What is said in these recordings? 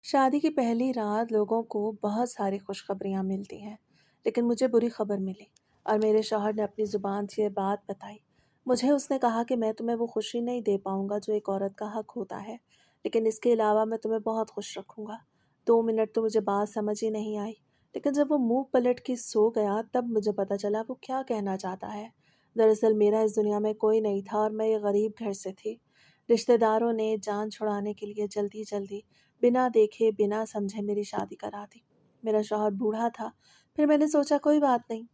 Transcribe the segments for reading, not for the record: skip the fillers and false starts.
शादी की पहली रात लोगों को बहुत सारी खुशखबरियां मिलती हैं, लेकिन मुझे बुरी खबर मिली और मेरे शौहर ने अपनी ज़ुबान से ये बात बताई। मुझे उसने कहा कि मैं तुम्हें वो खुशी नहीं दे पाऊंगा जो एक औरत का हक होता है, लेकिन इसके अलावा मैं तुम्हें बहुत खुश रखूंगा। 2 मिनट तो मुझे बात समझ ही नहीं आई, लेकिन जब वो मुंह पलट के सो गया तब मुझे पता चला वो क्या कहना चाहता है। दरअसल मेरा इस दुनिया में कोई नहीं था और मैं ये गरीब घर से थी। रिश्तेदारों ने जान छुड़ाने के लिए जल्दी जल्दी बिना देखे बिना समझे मेरी शादी करा दी। मेरा शौहर बूढ़ा था। फिर मैंने सोचा कोई बात नहीं,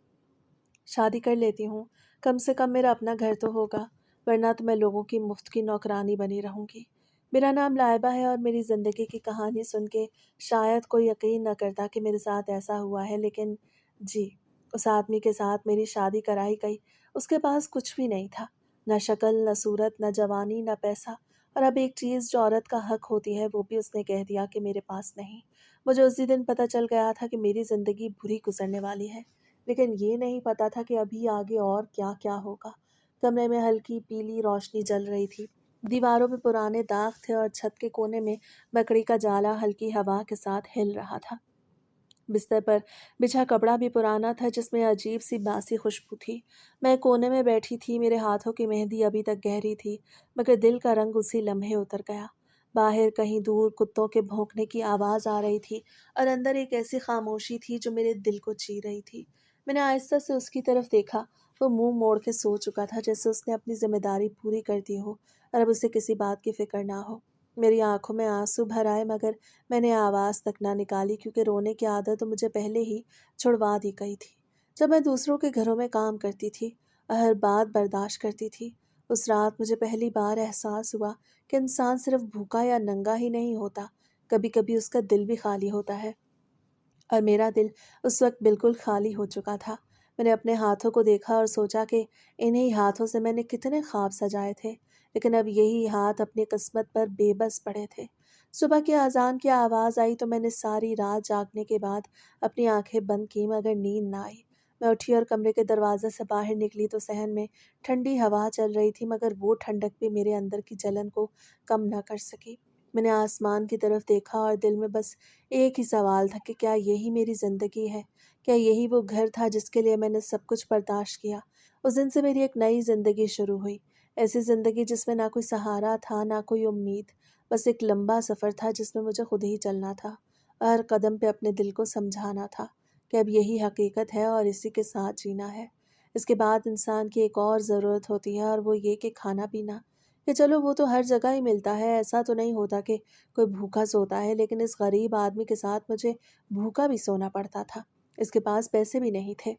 शादी कर लेती हूँ। कम से कम मेरा अपना घर तो होगा, वरना तो मैं लोगों की मुफ्त की नौकरानी बनी रहूंगी। मेरा नाम लाइबा है और मेरी ज़िंदगी की कहानी सुन के शायद कोई यकीन न करता कि मेरे साथ ऐसा हुआ है, लेकिन जी, उस आदमी के साथ मेरी शादी कराई गई। उसके पास कुछ भी नहीं था, न शक्ल, न सूरत, न जवानी, न पैसा। और अब एक चीज़ जो औरत का हक होती है वो भी उसने कह दिया कि मेरे पास नहीं। मुझे उसी दिन पता चल गया था कि मेरी ज़िंदगी बुरी गुजरने वाली है, लेकिन ये नहीं पता था कि अभी आगे और क्या-क्या होगा। कमरे में हल्की पीली रोशनी जल रही थी। दीवारों पे पुराने दाग थे और छत के कोने में मकड़ी का जाला हल्की हवा के साथ हिल रहा था। बिस्तर पर बिछा कपड़ा भी पुराना था जिसमें अजीब सी बासी खुशबू थी। मैं कोने में बैठी थी, मेरे हाथों की मेहंदी अभी तक गहरी थी, मगर दिल का रंग उसी लम्हे उतर गया। बाहर कहीं दूर कुत्तों के भौंकने की आवाज़ आ रही थी और अंदर एक ऐसी खामोशी थी जो मेरे दिल को ची रही थी। मैंने आहिस्ता से उसकी तरफ देखा। वो मुंह मोड़ के सो चुका था, जैसे उसने अपनी जिम्मेदारी पूरी कर दी हो और अब उसे किसी बात की फिक्र ना हो। मेरी आंखों में आंसू भर आए, मगर मैंने आवाज़ तक ना निकाली क्योंकि रोने की आदत तो मुझे पहले ही छुड़वा दी गई थी। जब मैं दूसरों के घरों में काम करती थी और हर बात बर्दाश्त करती थी, उस रात मुझे पहली बार एहसास हुआ कि इंसान सिर्फ भूखा या नंगा ही नहीं होता, कभी कभी उसका दिल भी खाली होता है। और मेरा दिल उस वक्त बिल्कुल खाली हो चुका था। मैंने अपने हाथों को देखा और सोचा कि इन्हीं हाथों से मैंने कितने ख्वाब सजाए थे, लेकिन अब यही हाथ अपनी किस्मत पर बेबस पड़े थे। सुबह की अजान की आवाज़ आई तो मैंने सारी रात जागने के बाद अपनी आंखें बंद की, मगर नींद ना आई। मैं उठी और कमरे के दरवाजे से बाहर निकली तो सहन में ठंडी हवा चल रही थी, मगर वो ठंडक भी मेरे अंदर की जलन को कम ना कर सकी। मैंने आसमान की तरफ देखा और दिल में बस एक ही सवाल था कि क्या यही मेरी ज़िंदगी है? क्या यही वो घर था जिसके लिए मैंने सब कुछ बर्दाश्त किया? उस दिन से मेरी एक नई ज़िंदगी शुरू हुई। ऐसी ज़िंदगी जिसमें ना कोई सहारा था, ना कोई उम्मीद। बस एक लंबा सफ़र था जिसमें मुझे खुद ही चलना था। हर कदम पे अपने दिल को समझाना था कि अब यही हकीकत है और इसी के साथ जीना है। इसके बाद इंसान की एक और ज़रूरत होती है और वो ये कि खाना-पीना। कि चलो वो तो हर जगह ही मिलता है, ऐसा तो नहीं होता कि कोई भूखा सोता है, लेकिन इस गरीब आदमी के साथ मुझे भूखा भी सोना पड़ता था। इसके पास पैसे भी नहीं थे।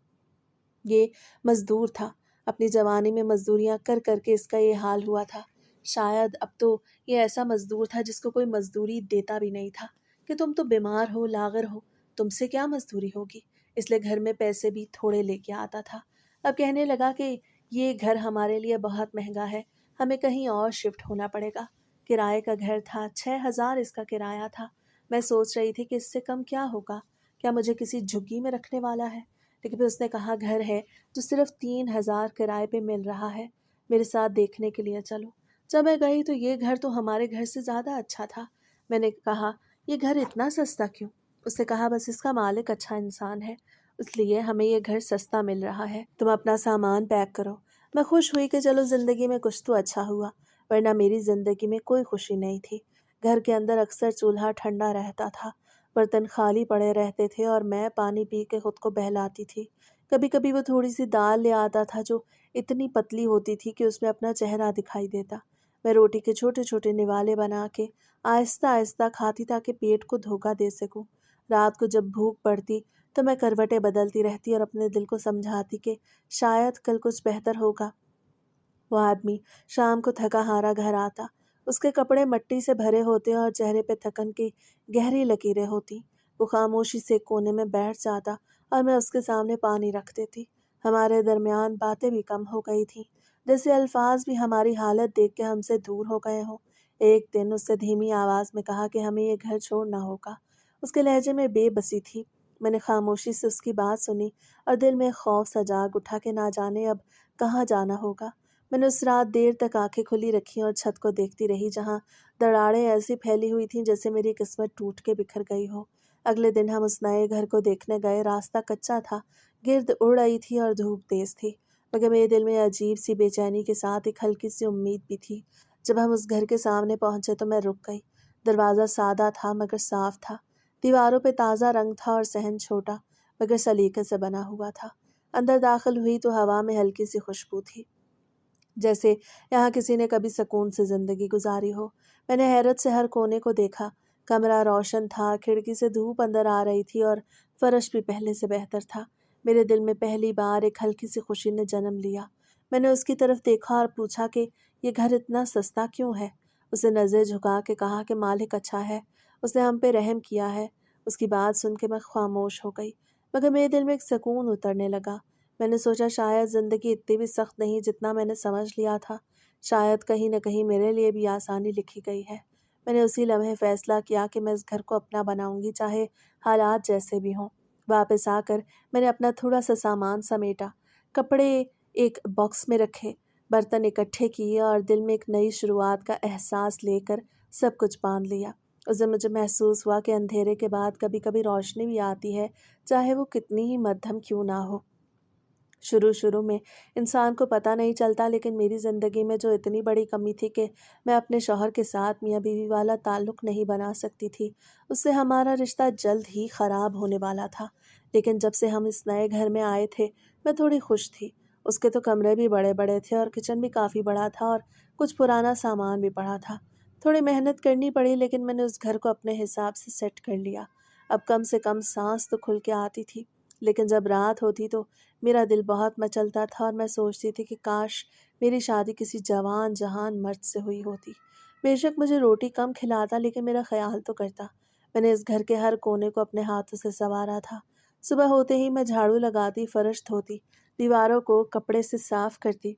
ये मज़दूर था। अपनी जवानी में मज़दूरियाँ कर कर के इसका ये हाल हुआ था। शायद अब तो ये ऐसा मज़दूर था जिसको कोई मज़दूरी देता भी नहीं था कि तुम तो बीमार हो, लाग़र हो, तुमसे क्या मज़दूरी होगी। इसलिए घर में पैसे भी थोड़े लेके आता था। अब कहने लगा कि ये घर हमारे लिए बहुत महँगा है, हमें कहीं और शिफ्ट होना पड़ेगा। किराए का घर था, 6,000 इसका किराया था। मैं सोच रही थी कि इससे कम क्या होगा? क्या मुझे किसी झुग्गी में रखने वाला है? लेकिन फिर उसने कहा घर है जो सिर्फ 3,000 किराए पे मिल रहा है, मेरे साथ देखने के लिए चलो। जब मैं गई तो ये घर तो हमारे घर से ज़्यादा अच्छा था। मैंने कहा ये घर इतना सस्ता क्यों? उसने कहा बस इसका मालिक अच्छा इंसान है, इसलिए हमें ये घर सस्ता मिल रहा है। तुम अपना सामान पैक करो। मैं खुश हुई कि चलो ज़िंदगी में कुछ तो अच्छा हुआ, वरना मेरी ज़िंदगी में कोई खुशी नहीं थी। घर के अंदर अक्सर चूल्हा ठंडा रहता था, बर्तन खाली पड़े रहते थे और मैं पानी पी के खुद को बहलाती थी। कभी कभी वो थोड़ी सी दाल ले आता था जो इतनी पतली होती थी कि उसमें अपना चेहरा दिखाई देता। मैं रोटी के छोटे छोटे निवाले बना के आहिस्ता आहिस्ता खाती ताकि पेट को धोखा दे सकूं। रात को जब भूख पड़ती तो मैं करवटें बदलती रहती और अपने दिल को समझाती कि शायद कल कुछ बेहतर होगा। वो आदमी शाम को थका हारा घर आता। उसके कपड़े मिट्टी से भरे होते और चेहरे पे थकन की गहरी लकीरें होती। वो खामोशी से कोने में बैठ जाता और मैं उसके सामने पानी रख देती। हमारे दरमियान बातें भी कम हो गई थी, जैसे अल्फाज भी हमारी हालत देख के हमसे दूर हो गए हों। एक दिन उससे धीमी आवाज़ में कहा कि हमें ये घर छोड़ना होगा। उसके लहजे में बेबसी थी। मैंने खामोशी से उसकी बात सुनी और दिल में खौफ सा जाग उठा कि ना जाने अब कहाँ जाना होगा। मैंने उस रात देर तक आंखें खुली रखी और छत को देखती रही, जहाँ दरारें ऐसी फैली हुई थीं जैसे मेरी किस्मत टूट के बिखर गई हो। अगले दिन हम उस नए घर को देखने गए। रास्ता कच्चा था, गिर्द उड़ रही थी और धूप तेज थी, मगर मेरे दिल में अजीब सी बेचैनी के साथ एक हल्की सी उम्मीद भी थी। जब हम उस घर के सामने पहुंचे तो मैं रुक गई। दरवाज़ा सादा था मगर साफ था। दीवारों पे ताज़ा रंग था और सहन छोटा मगर सलीके से बना हुआ था। अंदर दाखिल हुई तो हवा में हल्की सी खुशबू थी, जैसे यहाँ किसी ने कभी सुकून से ज़िंदगी गुजारी हो। मैंने हैरत से हर कोने को देखा। कमरा रोशन था, खिड़की से धूप अंदर आ रही थी और फर्श भी पहले से बेहतर था। मेरे दिल में पहली बार एक हल्की सी खुशी ने जन्म लिया। मैंने उसकी तरफ देखा और पूछा कि ये घर इतना सस्ता क्यों है। उसे नज़र झुका के कहा कि मालिक अच्छा है, उसने हम पे रहम किया है। उसकी बात सुन के मैं खामोश हो गई, मगर मेरे दिल में एक सुकून उतरने लगा। मैंने सोचा शायद ज़िंदगी इतनी भी सख्त नहीं जितना मैंने समझ लिया था। शायद कहीं न कहीं मेरे लिए भी आसानी लिखी गई है। मैंने उसी लम्हे फ़ैसला किया कि मैं इस घर को अपना बनाऊंगी, चाहे हालात जैसे भी हों। वापस आकर मैंने अपना थोड़ा-सा सामान समेटा, कपड़े एक बॉक्स में रखे, बर्तन इकट्ठे किए और दिल में एक नई शुरुआत का एहसास लेकर सब कुछ बाँध लिया। उस दिन मुझे महसूस हुआ कि अंधेरे के बाद कभी-कभी रोशनी भी आती है, चाहे वो कितनी ही मध्यम क्यों ना हो। शुरू-शुरू में इंसान को पता नहीं चलता, लेकिन मेरी ज़िंदगी में जो इतनी बड़ी कमी थी कि मैं अपने शौहर के साथ मियाँ-बीवी वाला ताल्लुक़ नहीं बना सकती थी, उससे हमारा रिश्ता जल्द ही ख़राब होने वाला था। लेकिन जब से हम इस नए घर में आए थे, मैं थोड़ी खुश थी। उसके तो कमरे भी बड़े-बड़े थे और किचन भी काफ़ी बड़ा था और कुछ पुराना सामान भी पड़ा था। थोड़ी मेहनत करनी पड़ी, लेकिन मैंने उस घर को अपने हिसाब से सेट कर लिया। अब कम से कम साँस तो खुल के आती थी। लेकिन जब रात होती तो मेरा दिल बहुत मचलता था और मैं सोचती थी कि काश मेरी शादी किसी जवान जहान मर्द से हुई होती। बेशक मुझे रोटी कम खिलाता, लेकिन मेरा ख्याल तो करता। मैंने इस घर के हर कोने को अपने हाथों से संवारा था। सुबह होते ही मैं झाड़ू लगाती, फर्श धोती, दीवारों को कपड़े से साफ करती,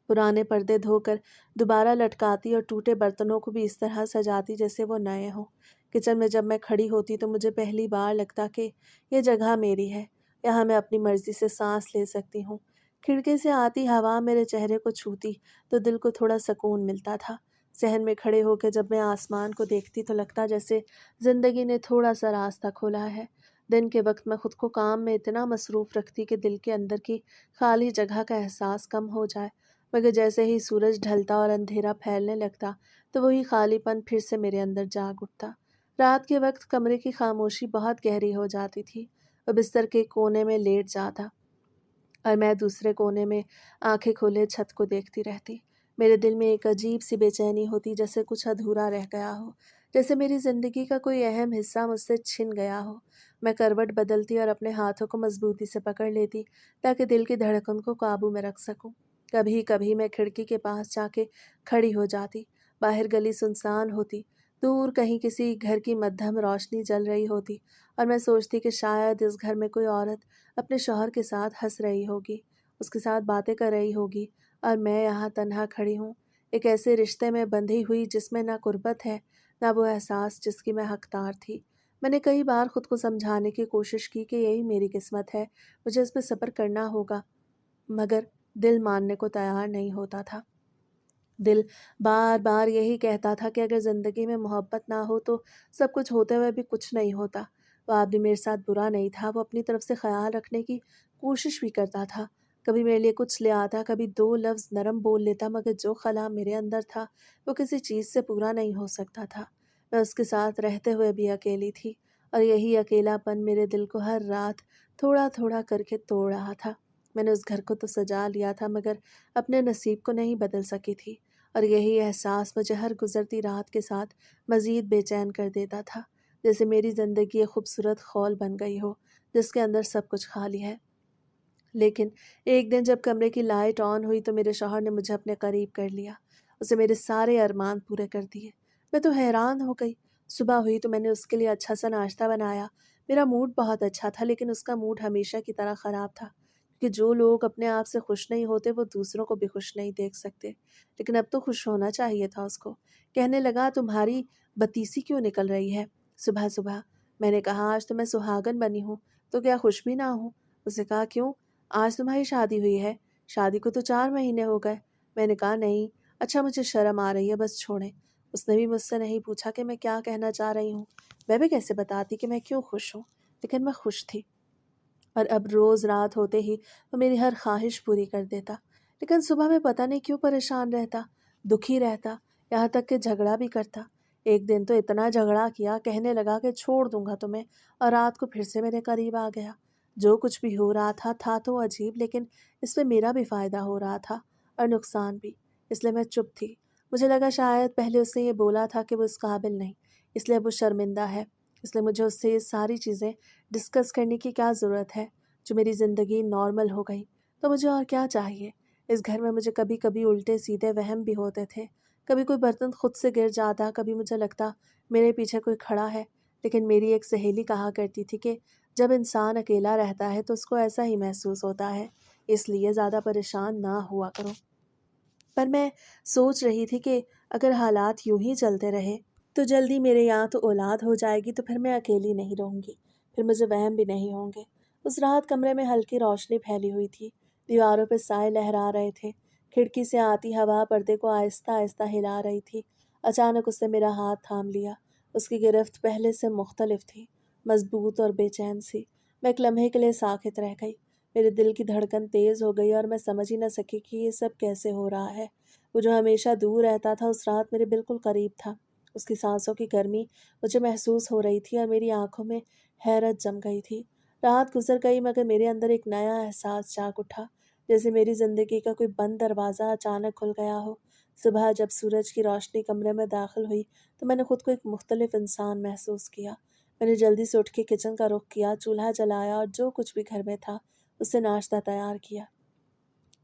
पुराने पर्दे धोकर दोबारा लटकाती और टूटे बर्तनों को भी इस तरह सजाती जैसे वो नए हों। किचन में जब मैं खड़ी होती तो मुझे पहली बार लगता कि ये जगह मेरी है, यहाँ मैं अपनी मर्जी से सांस ले सकती हूँ। खिड़की से आती हवा मेरे चेहरे को छूती तो दिल को थोड़ा सुकून मिलता था। सहन में खड़े होकर जब मैं आसमान को देखती तो लगता जैसे ज़िंदगी ने थोड़ा सा रास्ता खोला है। दिन के वक्त मैं खुद को काम में इतना मसरूफ़ रखती कि दिल के अंदर की खाली जगह का एहसास कम हो जाए, मगर जैसे ही सूरज ढलता और अंधेरा फैलने लगता तो वही खालीपन फिर से मेरे अंदर जाग उठता। रात के वक्त कमरे की खामोशी बहुत गहरी हो जाती थी। वह बिस्तर के कोने में लेट जाता और मैं दूसरे कोने में आंखें खोले छत को देखती रहती। मेरे दिल में एक अजीब सी बेचैनी होती, जैसे कुछ अधूरा रह गया हो, जैसे मेरी ज़िंदगी का कोई अहम हिस्सा मुझसे छिन गया हो। मैं करवट बदलती और अपने हाथों को मजबूती से पकड़ लेती ताकि दिल की धड़कन को काबू में रख सकूं। कभी कभी मैं खिड़की के पास जाके खड़ी हो जाती। बाहर गली सुनसान होती, दूर कहीं किसी घर की मध्यम रोशनी जल रही होती और मैं सोचती कि शायद इस घर में कोई औरत अपने शौहर के साथ हंस रही होगी, उसके साथ बातें कर रही होगी, और मैं यहाँ तन्हा खड़ी हूँ, एक ऐसे रिश्ते में बंधी हुई जिसमें ना कुर्बत है, ना वो एहसास जिसकी मैं हकदार थी। मैंने कई बार खुद को समझाने की कोशिश की कि यही मेरी किस्मत है, मुझे इस पर सब्र करना होगा, मगर दिल मानने को तैयार नहीं होता था। दिल बार बार यही कहता था कि अगर ज़िंदगी में मोहब्बत ना हो तो सब कुछ होते हुए भी कुछ नहीं होता। वो आदमी मेरे साथ बुरा नहीं था, वो अपनी तरफ से ख्याल रखने की कोशिश भी करता था। कभी मेरे लिए कुछ ले आता, कभी दो लफ्ज़ नरम बोल लेता, मगर जो खला मेरे अंदर था वो किसी चीज़ से पूरा नहीं हो सकता था। मैं उसके साथ रहते हुए भी अकेली थी और यही अकेलापन मेरे दिल को हर रात थोड़ा थोड़ा करके तोड़ रहा था। मैंने उस घर को तो सजा लिया था, मगर अपने नसीब को नहीं बदल सकी थी, और यही एहसास मुझे हर गुजरती रात के साथ मज़ीद बेचैन कर देता था, जैसे मेरी ज़िंदगी एक खूबसूरत खौल बन गई हो जिसके अंदर सब कुछ खाली है। लेकिन एक दिन जब कमरे की लाइट ऑन हुई तो मेरे शौहर ने मुझे अपने करीब कर लिया। उसे मेरे सारे अरमान पूरे कर दिए। मैं तो हैरान हो गई। सुबह हुई तो मैंने उसके लिए अच्छा सा नाश्ता बनाया। मेरा मूड बहुत अच्छा था, लेकिन उसका मूड हमेशा की तरह ख़राब था, क्योंकि जो लोग अपने आप से खुश नहीं होते वो दूसरों को भी खुश नहीं देख सकते। लेकिन अब तो खुश होना चाहिए था उसको। कहने लगा, तुम्हारी बत्तीसी क्यों निकल रही है सुबह सुबह? मैंने कहा, आज तो मैं सुहागन बनी हूँ, तो क्या खुश भी ना हूँ? उसे कहा, क्यों? आज तुम्हारी शादी हुई है, शादी को तो 4 महीने हो गए। मैंने कहा, नहीं, अच्छा मुझे शर्म आ रही है, बस छोड़ें। उसने भी मुझसे नहीं पूछा कि मैं क्या कहना चाह रही हूँ। मैं भी कैसे बताती कि मैं क्यों खुश हूँ, लेकिन मैं खुश थी। और अब रोज़ रात होते ही वो मेरी हर ख्वाहिश पूरी कर देता। लेकिन सुबह में पता नहीं क्यों परेशान रहता, दुखी रहता, यहाँ तक कि झगड़ा भी करता। एक दिन तो इतना झगड़ा किया, कहने लगा कि छोड़ दूंगा तुम्हें, और रात को फिर से मेरे करीब आ गया। जो कुछ भी हो रहा था तो अजीब, लेकिन इसमें मेरा भी फ़ायदा हो रहा था और नुकसान भी। इसलिए मैं चुप थी। मुझे लगा शायद पहले उसने ये बोला था कि वो इस काबिल नहीं, इसलिए वो शर्मिंदा है। इसलिए मुझे उससे ये सारी चीज़ें डिस्कस करने की क्या ज़रूरत है। जो मेरी ज़िंदगी नॉर्मल हो गई तो मुझे और क्या चाहिए। इस घर में मुझे कभी कभी उल्टे सीधे वहम भी होते थे। कभी कोई बर्तन खुद से गिर जाता, कभी मुझे लगता मेरे पीछे कोई खड़ा है। लेकिन मेरी एक सहेली कहा करती थी कि जब इंसान अकेला रहता है तो उसको ऐसा ही महसूस होता है, इसलिए ज़्यादा परेशान ना हुआ करो। पर मैं सोच रही थी कि अगर हालात यूं ही चलते रहे तो जल्दी मेरे यहाँ तो औलाद हो जाएगी, तो फिर मैं अकेली नहीं रहूँगी, फिर मुझे वहम भी नहीं होंगे। उस रात कमरे में हल्की रोशनी फैली हुई थी, दीवारों पर साए लहरा रहे थे, खिड़की से आती हवा पर्दे को आहिस्ता आहिस्ता हिला रही थी। अचानक उसने मेरा हाथ थाम लिया। उसकी गिरफ्त पहले से मुख्तलिफ थी, मजबूत और बेचैन सी। मैं एक लम्हे के लिए साकित रह गई। मेरे दिल की धड़कन तेज़ हो गई और मैं समझ ही न सकी कि ये सब कैसे हो रहा है। वो जो हमेशा दूर रहता था उस रात मेरे बिल्कुल करीब था। उसकी सांसों की गर्मी मुझे महसूस हो रही थी और मेरी आंखों में हैरत जम गई थी। रात गुजर गई मगर मेरे अंदर एक नया एहसास जाग उठा, जैसे मेरी ज़िंदगी का कोई बंद दरवाज़ा अचानक खुल गया हो। सुबह जब सूरज की रोशनी कमरे में दाखिल हुई तो मैंने खुद को एक मुख्तलिफ इंसान महसूस किया। मैंने जल्दी से उठ के किचन का रुख किया, चूल्हा जलाया और जो कुछ भी घर में था उससे नाश्ता तैयार किया।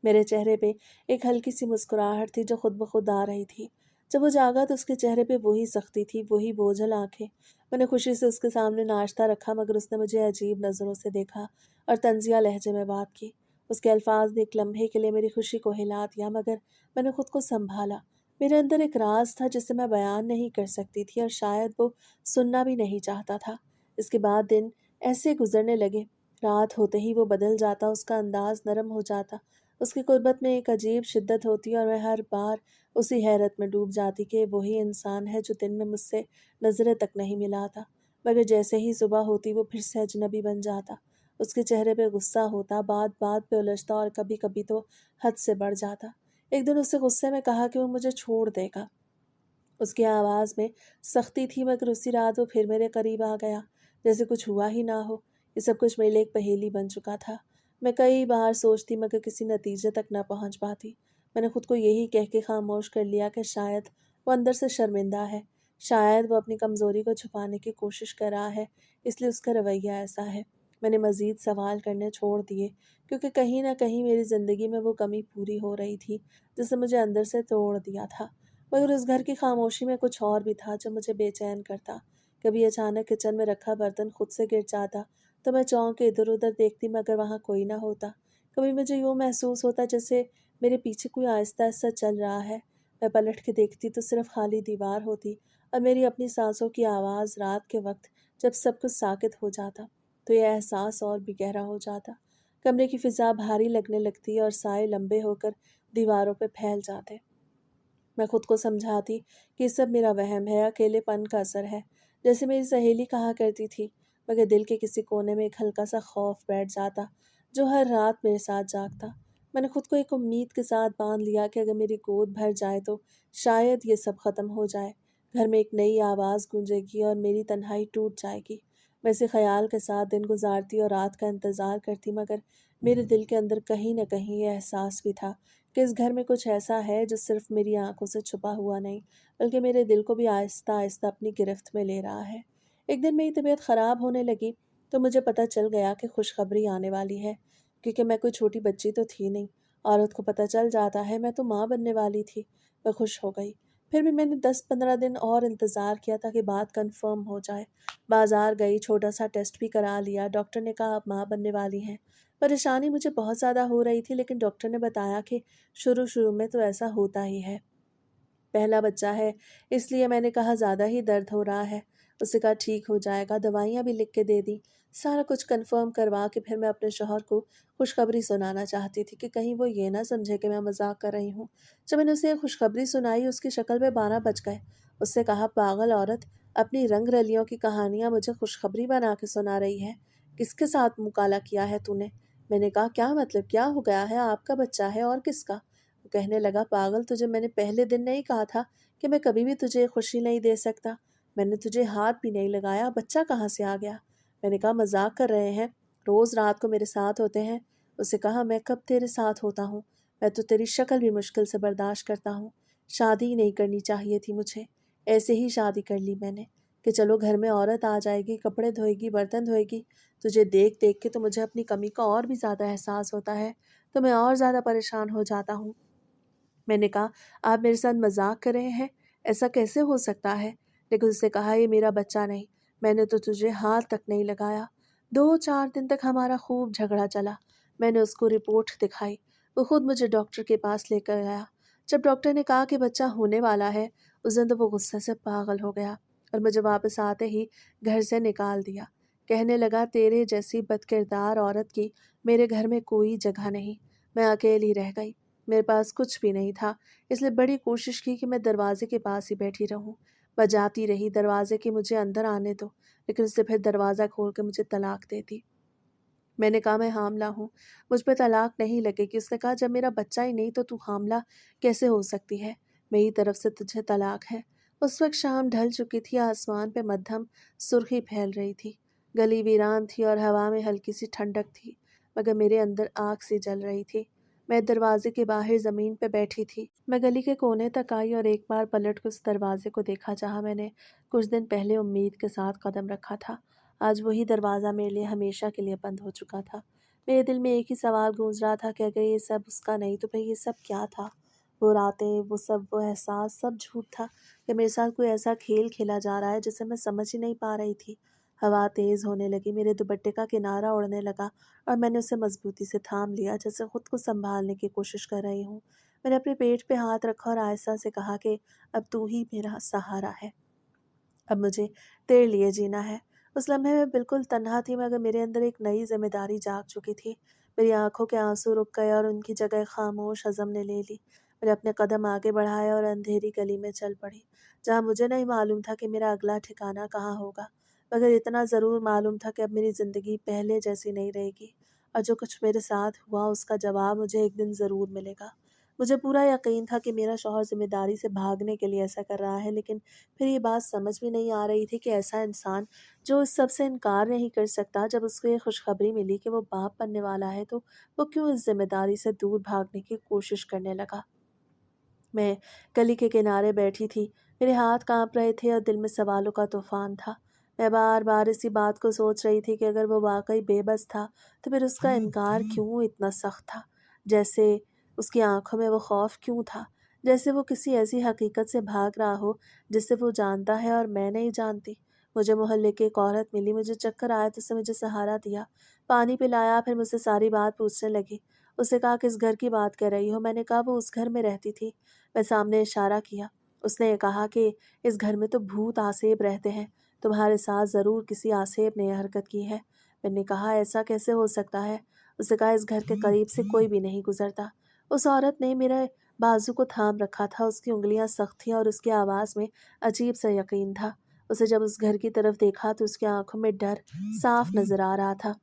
मेरे चेहरे पे एक हल्की सी मुस्कुराहट थी जो खुद ब खुद आ रही थी। जब वो जागा तो उसके चेहरे पे वही सख्ती थी, वही बोझल आंखें। मैंने खुशी से उसके सामने नाश्ता रखा मगर उसने मुझे अजीब नज़रों से देखा और तंजिया लहजे में बात की। उसके अल्फाज ने एक लम्हे के लिए मेरी खुशी को हिला दिया, मगर मैंने खुद को संभाला। मेरे अंदर एक राज था जिसे मैं बयान नहीं कर सकती थी और शायद वो सुनना भी नहीं चाहता था। इसके बाद दिन ऐसे गुजरने लगे। रात होते ही वो बदल जाता, उसका अंदाज नरम हो जाता, उसकी कुर्बत में एक अजीब शिद्दत होती और मैं हर बार उसी हैरत में डूब जाती कि वही इंसान है जो दिन में मुझसे नज़रें तक नहीं मिलाता। मगर जैसे ही सुबह होती वो फिर से अजनबी बन जाता। उसके चेहरे पे गुस्सा होता, बात बात पे उलझता और कभी कभी तो हद से बढ़ जाता। एक दिन उससे गुस्से में कहा कि वो मुझे छोड़ देगा। उसकी आवाज़ में सख्ती थी मगर उसी रात वो फिर मेरे करीब आ गया, जैसे कुछ हुआ ही ना हो। ये सब कुछ मेरे लिए एक पहेली बन चुका था। मैं कई बार सोचती मगर किसी नतीजे तक ना पहुंच पाती। मैंने खुद को यही कह के खामोश कर लिया कि शायद वो अंदर से शर्मिंदा है, शायद वो अपनी कमज़ोरी को छुपाने की कोशिश कर रहा है, इसलिए उसका रवैया ऐसा है। मैंने मज़ीद सवाल करने छोड़ दिए, क्योंकि कहीं ना कहीं मेरी ज़िंदगी में वो कमी पूरी हो रही थी जिसे मुझे अंदर से तोड़ दिया था। मगर उस घर की खामोशी में कुछ और भी था जो मुझे बेचैन करता। कभी अचानक किचन में रखा बर्तन खुद से गिर जाता तो मैं चौंक के इधर उधर देखती मगर वहाँ कोई ना होता। कभी मुझे यूँ महसूस होता जैसे मेरे पीछे कोई आहिस्ता आहिस्ता चल रहा है। मैं पलट के देखती तो सिर्फ खाली दीवार होती और मेरी अपनी सांसों की आवाज़। रात के वक्त जब सब कुछ साकित हो जाता तो यह एहसास और भी गहरा हो जाता। कमरे की फिजा भारी लगने लगती और साए लंबे होकर दीवारों पर फैल जाते। मैं खुद को समझाती कि ये सब मेरा वहम है, अकेलेपन का असर है, जैसे मेरी सहेली कहा करती थी। मगर दिल के किसी कोने में एक हल्का सा खौफ बैठ जाता जो हर रात मेरे साथ जागता। मैंने खुद को एक उम्मीद के साथ बांध लिया कि अगर मेरी गोद भर जाए तो शायद ये सब ख़त्म हो जाए। घर में एक नई आवाज़ गूंजेगी और मेरी तन्हाई टूट जाएगी। मैं इसी ख्याल के साथ दिन गुजारती और रात का इंतज़ार करती, मगर मेरे दिल के अंदर कहीं न कहीं ये एहसास भी था कि इस घर में कुछ ऐसा है जो सिर्फ मेरी आंखों से छुपा हुआ नहीं, बल्कि मेरे दिल को भी आहिस्ता आहिस्ता अपनी गिरफ्त में ले रहा है। एक दिन मेरी तबीयत ख़राब होने लगी तो मुझे पता चल गया कि खुशखबरी आने वाली है, क्योंकि मैं कोई छोटी बच्ची तो थी नहीं। औरत को पता चल जाता है, मैं तो माँ बनने वाली थी। मैं खुश हो गई। फिर भी मैंने 10-15 दिन और इंतज़ार किया ताकि बात कंफर्म हो जाए। बाजार गई, छोटा सा टेस्ट भी करा लिया। डॉक्टर ने कहा आप माँ बनने वाली हैं। परेशानी मुझे बहुत ज़्यादा हो रही थी, लेकिन डॉक्टर ने बताया कि शुरू शुरू में तो ऐसा होता ही है, पहला बच्चा है, इसलिए मैंने कहा ज़्यादा ही दर्द हो रहा है। उससे कहा ठीक हो जाएगा, दवाइयाँ भी लिख के दे दी। सारा कुछ कन्फर्म करवा के फिर मैं अपने शौहर को खुशखबरी सुनाना चाहती थी कि कहीं वो ये ना समझे कि मैं मजाक कर रही हूँ। जब मैंने उसे ये खुशखबरी सुनाई, उसकी शक्ल पे 12 बज गए। उससे कहा, पागल औरत, अपनी रंग रलियों की कहानियाँ मुझे खुशखबरी बना के सुना रही है। किसके साथ मुकाला किया है तूने? मैंने कहा, क्या मतलब, क्या हो गया है? आपका बच्चा है और किसका? वो कहने लगा, पागल, तुझे मैंने पहले दिन नहीं कहा था कि मैं कभी भी तुझे खुशी नहीं दे सकता? मैंने तुझे हाथ भी नहीं लगाया, बच्चा कहाँ से आ गया? मैंने कहा, मजाक कर रहे हैं, रोज़ रात को मेरे साथ होते हैं। उसे कहा, मैं कब तेरे साथ होता हूँ? मैं तो तेरी शक्ल भी मुश्किल से बर्दाश्त करता हूँ। शादी ही नहीं करनी चाहिए थी मुझे, ऐसे ही शादी कर ली मैंने कि चलो घर में औरत आ जाएगी, कपड़े धोएगी, बर्तन धोएगी। तुझे देख देख के तो मुझे अपनी कमी का और भी ज़्यादा एहसास होता है, तो मैं और ज़्यादा परेशान हो जाता हूँ। मैंने कहा, आप मेरे साथ मजाक कर रहे हैं? ऐसा कैसे हो सकता है? लेकिन उसने कहा, ये मेरा बच्चा नहीं, मैंने तो तुझे हाथ तक नहीं लगाया। 2-4 दिन तक हमारा खूब झगड़ा चला। मैंने उसको रिपोर्ट दिखाई, वो खुद मुझे डॉक्टर के पास लेकर गया। जब डॉक्टर ने कहा कि बच्चा होने वाला है, उस दिन तो वो गुस्से से पागल हो गया और मुझे वापस आते ही घर से निकाल दिया। कहने लगा, तेरे जैसी बदकिरदार औरत की मेरे घर में कोई जगह नहीं। मैं अकेली रह गई, मेरे पास कुछ भी नहीं था, इसलिए बड़ी कोशिश की कि मैं दरवाजे के पास ही बैठी रहूं। बजाती रही दरवाजे की, मुझे अंदर आने दो, लेकिन उससे फिर दरवाज़ा खोल के मुझे तलाक दे दी। मैंने कहा, मैं हामला हूँ, मुझ पे तलाक नहीं लगेगी। उसने कहा, जब मेरा बच्चा ही नहीं तो तू हामला कैसे हो सकती है? मेरी तरफ से तुझे तलाक है। उस वक्त शाम ढल चुकी थी, आसमान पे मध्यम सुर्खी फैल रही थी, गली वीरान थी और हवा में हल्की सी ठंडक थी, मगर मेरे अंदर आग सी जल रही थी। मैं दरवाजे के बाहर ज़मीन पे बैठी थी। मैं गली के कोने तक आई और एक बार पलट कर उस दरवाजे को देखा जहाँ मैंने कुछ दिन पहले उम्मीद के साथ कदम रखा था। आज वही दरवाज़ा मेरे लिए हमेशा के लिए बंद हो चुका था। मेरे दिल में एक ही सवाल गूंज रहा था कि अगर ये सब उसका नहीं तो फिर ये सब क्या था? वो रातें, वो सब, वो एहसास, सब झूठ था कि मेरे साथ कोई ऐसा खेल खेला जा रहा है जिसे मैं समझ ही नहीं पा रही थी। हवा तेज़ होने लगी, मेरे दुपट्टे का किनारा उड़ने लगा और मैंने उसे मजबूती से थाम लिया, जैसे खुद को संभालने की कोशिश कर रही हूँ। मैंने अपने पेट पे हाथ रखा और आहिस्ता से कहा कि अब तू ही मेरा सहारा है, अब मुझे तेरे लिए जीना है। उस लम्हे में बिल्कुल तन्हा थी, मगर मेरे अंदर एक नई जिम्मेदारी जाग चुकी थी। मेरी आंखों के आंसू रुक गए और उनकी जगह खामोश हज़म ने ले ली। मैंने अपने कदम आगे बढ़ाए और अंधेरी गली में चल पड़ी, जहाँ मुझे नहीं मालूम था कि मेरा अगला ठिकाना कहाँ होगा, मगर इतना ज़रूर मालूम था कि अब मेरी ज़िंदगी पहले जैसी नहीं रहेगी और जो कुछ मेरे साथ हुआ उसका जवाब मुझे एक दिन ज़रूर मिलेगा। मुझे पूरा यकीन था कि मेरा शौहर जिम्मेदारी से भागने के लिए ऐसा कर रहा है, लेकिन फिर ये बात समझ में नहीं आ रही थी कि ऐसा इंसान जो इस सब से इनकार नहीं कर सकता, जब उसको ये खुशखबरी मिली कि वो बाप बनने वाला है, तो वो क्यों इस जिम्मेदारी से दूर भागने की कोशिश करने लगा। मैं गली के किनारे बैठी थी, मेरे हाथ कांप रहे थे और दिल में सवालों का तूफान था। मैं बार बार इसी बात को सोच रही थी कि अगर वो वाकई बेबस था तो फिर उसका इनकार क्यों इतना सख्त था? जैसे उसकी आंखों में वो खौफ क्यों था? जैसे वो किसी ऐसी हकीकत से भाग रहा हो जिसे वो जानता है और मैं नहीं जानती। मुझे मोहल्ले की एक औरत मिली, मुझे चक्कर आया तो उसने मुझे सहारा दिया, पानी पिलाया, फिर मुझसे सारी बात पूछने लगी। उसने कहा, किस घर की बात कर रही हो? मैंने कहा, वो उस घर में रहती थी। मैं सामने इशारा किया। उसने कहा कि इस घर में तो भूत आसेब रहते हैं, तुम्हारे साथ ज़रूर किसी आसेब ने यह हरकत की है। मैंने कहा, ऐसा कैसे हो सकता है? उसने कहा, इस घर के करीब से कोई भी नहीं गुजरता। उस औरत ने मेरे बाजू को थाम रखा था, उसकी उंगलियां सख्त थीं और उसकी आवाज़ में अजीब सा यकीन था। उसे जब उस घर की तरफ देखा तो उसकी आंखों में डर साफ नजर आ रहा था।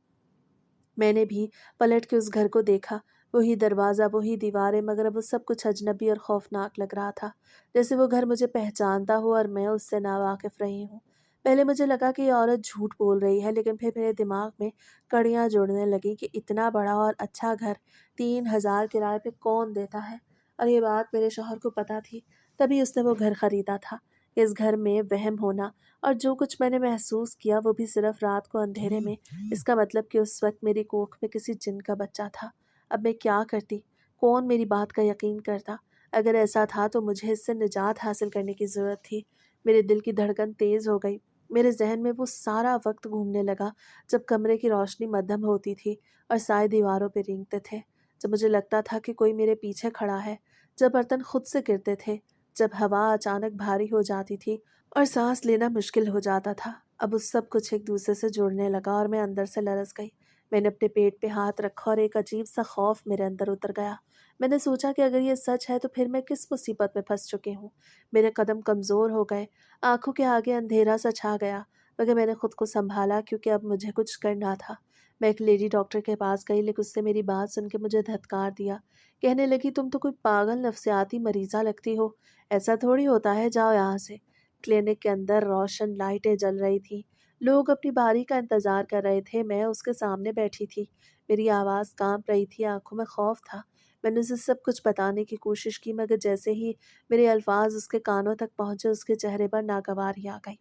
मैंने भी पलट के उस घर को देखा, वही दरवाज़ा, वही दीवारें, मगर अब वो सब कुछ अजनबी और खौफनाक लग रहा था, जैसे वो घर मुझे पहचानता हो और मैं उससे नावाकिफ़ रही हूँ। पहले मुझे लगा कि ये औरत झूठ बोल रही है, लेकिन फिर मेरे दिमाग में कड़ियाँ जुड़ने लगीं कि इतना बड़ा और अच्छा घर 3,000 किराए पे कौन देता है? और ये बात मेरे शौहर को पता थी, तभी उसने वो घर ख़रीदा था। इस घर में वहम होना और जो कुछ मैंने महसूस किया वो भी सिर्फ रात को अंधेरे में, इसका मतलब कि उस वक्त मेरी कोख में किसी जिन का बच्चा था। अब मैं क्या करती? कौन मेरी बात का यकीन करता? अगर ऐसा था तो मुझे इससे निजात हासिल करने की ज़रूरत थी। मेरे दिल की धड़कन तेज़ हो गई। मेरे जहन में वो सारा वक्त घूमने लगा जब कमरे की रोशनी मध्यम होती थी और साए दीवारों पर रेंगते थे, जब मुझे लगता था कि कोई मेरे पीछे खड़ा है, जब बर्तन खुद से गिरते थे, जब हवा अचानक भारी हो जाती थी और सांस लेना मुश्किल हो जाता था। अब उस सब कुछ एक दूसरे से जुड़ने लगा और मैं अंदर से लरस गई। मैंने अपने पेट पे हाथ रखा और एक अजीब सा खौफ मेरे अंदर उतर गया। मैंने सोचा कि अगर ये सच है तो फिर मैं किस मुसीबत में फंस चुकी हूँ। मेरे कदम कमज़ोर हो गए, आंखों के आगे अंधेरा सा छा गया, मगर मैंने खुद को संभाला क्योंकि अब मुझे कुछ करना था। मैं एक लेडी डॉक्टर के पास गई, लेकिन उसने मेरी बात सुन के मुझे धत्कार दिया। कहने लगी, तुम तो कोई पागल नफसियाती मरीज़ा लगती हो, ऐसा थोड़ी होता है, जाओ यहाँ से। क्लिनिक के अंदर रोशन लाइटें जल रही थीं। लोग अपनी बारी का इंतज़ार कर रहे थे। मैं उसके सामने बैठी थी। मेरी आवाज़ काँप रही थी, आँखों में खौफ था। मैंने उसे सब कुछ बताने की कोशिश की, मगर जैसे ही मेरे अल्फाज उसके कानों तक पहुँचे, उसके चेहरे पर नागवारी आ गई।